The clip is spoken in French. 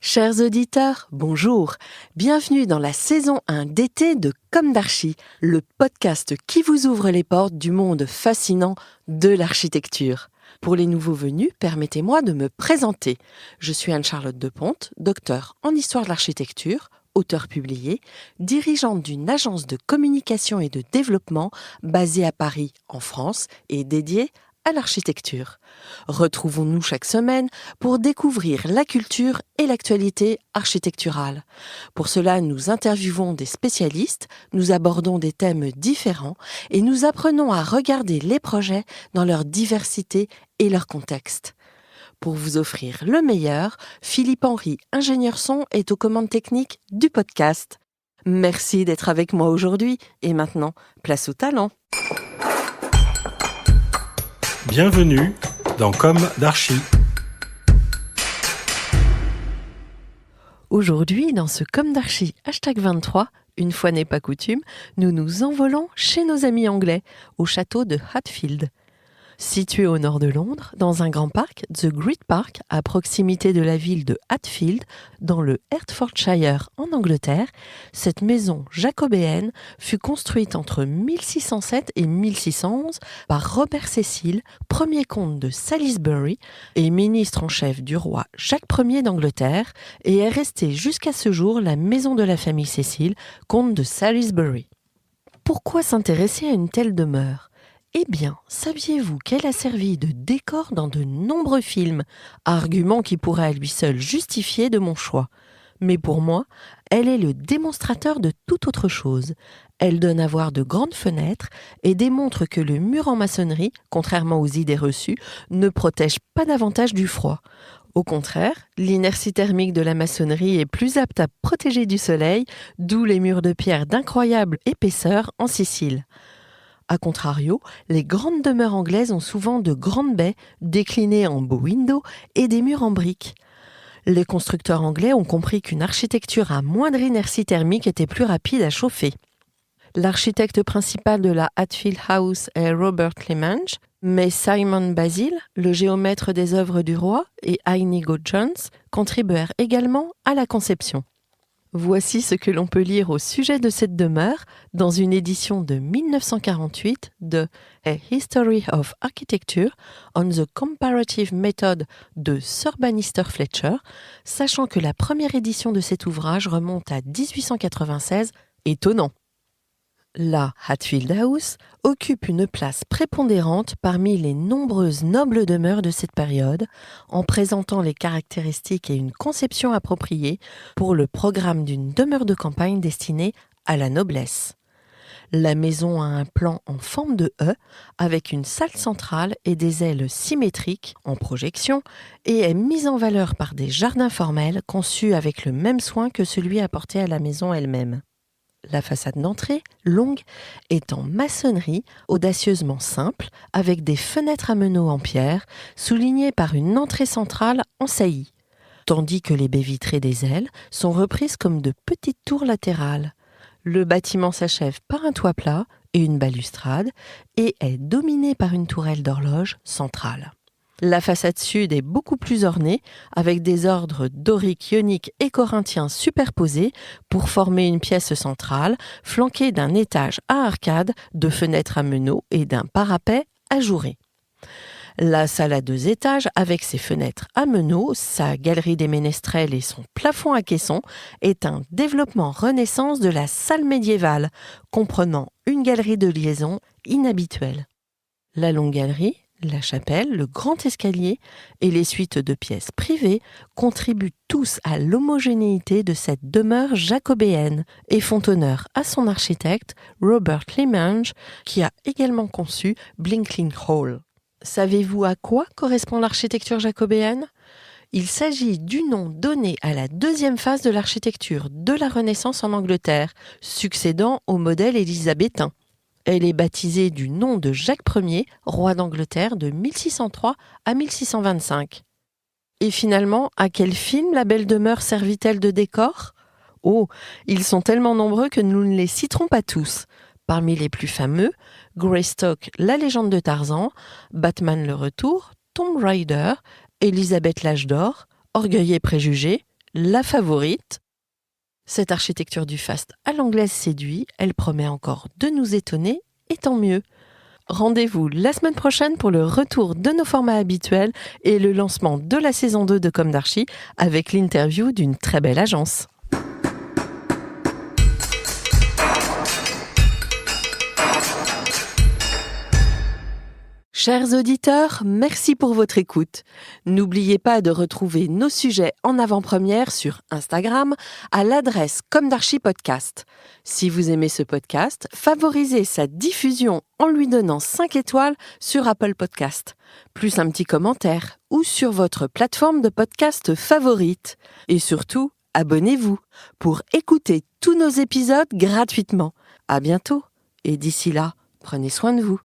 Chers auditeurs, bonjour. Bienvenue dans la saison 1 d'été de Comme d'Archi, le podcast qui vous ouvre les portes du monde fascinant de l'architecture. Pour les nouveaux venus, permettez-moi de me présenter. Je suis Anne-Charlotte Deponte, docteure en histoire de l'architecture, auteure publiée, dirigeante d'une agence de communication et de développement basée à Paris, en France, et dédiée à l'architecture. Retrouvons-nous chaque semaine pour découvrir la culture et l'actualité architecturale. Pour cela, nous interviewons des spécialistes, nous abordons des thèmes différents et nous apprenons à regarder les projets dans leur diversité et leur contexte. Pour vous offrir le meilleur, Philippe Henry, ingénieur son, est aux commandes techniques du podcast. Merci d'être avec moi aujourd'hui et maintenant, place au talent. Bienvenue dans Comme d'Archi. Aujourd'hui, dans ce Comme d'Archi #23, une fois n'est pas coutume, nous nous envolons chez nos amis anglais, au château de Hatfield. Situé au nord de Londres, dans un grand parc, The Great Park, à proximité de la ville de Hatfield, dans le Hertfordshire en Angleterre, cette maison jacobéenne fut construite entre 1607 et 1611 par Robert Cecil, premier comte de Salisbury et ministre en chef du roi Jacques Ier d'Angleterre, et est restée jusqu'à ce jour la maison de la famille Cecil, comte de Salisbury. Pourquoi s'intéresser à une telle demeure ? Eh bien, saviez-vous qu'elle a servi de décor dans de nombreux films, argument qui pourrait à lui seul justifier de mon choix. Mais pour moi, elle est le démonstrateur de toute autre chose. Elle donne à voir de grandes fenêtres et démontre que le mur en maçonnerie, contrairement aux idées reçues, ne protège pas davantage du froid. Au contraire, l'inertie thermique de la maçonnerie est plus apte à protéger du soleil, d'où les murs de pierre d'incroyable épaisseur en Sicile. A contrario, les grandes demeures anglaises ont souvent de grandes baies déclinées en bow windows et des murs en briques. Les constructeurs anglais ont compris qu'une architecture à moindre inertie thermique était plus rapide à chauffer. L'architecte principal de la Hatfield House est Robert Clemange, mais Simon Basil, le géomètre des œuvres du roi, et Inigo Jones contribuèrent également à la conception. Voici ce que l'on peut lire au sujet de cette demeure dans une édition de 1948 de A History of Architecture on the Comparative Method de Sir Bannister Fletcher, sachant que la première édition de cet ouvrage remonte à 1896, étonnant. La Hatfield House occupe une place prépondérante parmi les nombreuses nobles demeures de cette période, en présentant les caractéristiques et une conception appropriée pour le programme d'une demeure de campagne destinée à la noblesse. La maison a un plan en forme de E, avec une salle centrale et des ailes symétriques en projection, et est mise en valeur par des jardins formels conçus avec le même soin que celui apporté à la maison elle-même. La façade d'entrée, longue, est en maçonnerie audacieusement simple, avec des fenêtres à meneaux en pierre, soulignées par une entrée centrale en saillie, tandis que les baies vitrées des ailes sont reprises comme de petites tours latérales. Le bâtiment s'achève par un toit plat et une balustrade, et est dominé par une tourelle d'horloge centrale. La façade sud est beaucoup plus ornée, avec des ordres doriques, ioniques et corinthiens superposés pour former une pièce centrale, flanquée d'un étage à arcade, de fenêtres à meneaux et d'un parapet ajouré. La salle à 2 étages, avec ses fenêtres à meneaux, sa galerie des ménestrels et son plafond à caissons, est un développement renaissance de la salle médiévale, comprenant une galerie de liaison inhabituelle. La longue galerie, la chapelle, le grand escalier et les suites de pièces privées contribuent tous à l'homogénéité de cette demeure jacobéenne et font honneur à son architecte Robert Clemange, qui a également conçu Blinking Hall. Savez-vous à quoi correspond l'architecture jacobéenne ? Il s'agit du nom donné à la deuxième phase de l'architecture de la Renaissance en Angleterre, succédant au modèle élisabétain. Elle est baptisée du nom de Jacques Ier, roi d'Angleterre de 1603 à 1625. Et finalement, à quel film la belle demeure servit-elle de décor ? Oh, ils sont tellement nombreux que nous ne les citerons pas tous. Parmi les plus fameux, Greystock, la légende de Tarzan, Batman le retour, Tomb Raider, Élisabeth l'âge d'or, Orgueil et préjugés, la favorite. Cette architecture du faste à l'anglaise séduit, elle promet encore de nous étonner, et tant mieux. Rendez-vous la semaine prochaine pour le retour de nos formats habituels et le lancement de la saison 2 de Comme d'Archi avec l'interview d'une très belle agence. Chers auditeurs, merci pour votre écoute. N'oubliez pas de retrouver nos sujets en avant-première sur Instagram à l'adresse Comme d'Archi Podcast. Si vous aimez ce podcast, favorisez sa diffusion en lui donnant 5 étoiles sur Apple Podcast, plus un petit commentaire ou sur votre plateforme de podcast favorite. Et surtout, abonnez-vous pour écouter tous nos épisodes gratuitement. À bientôt et d'ici là, prenez soin de vous.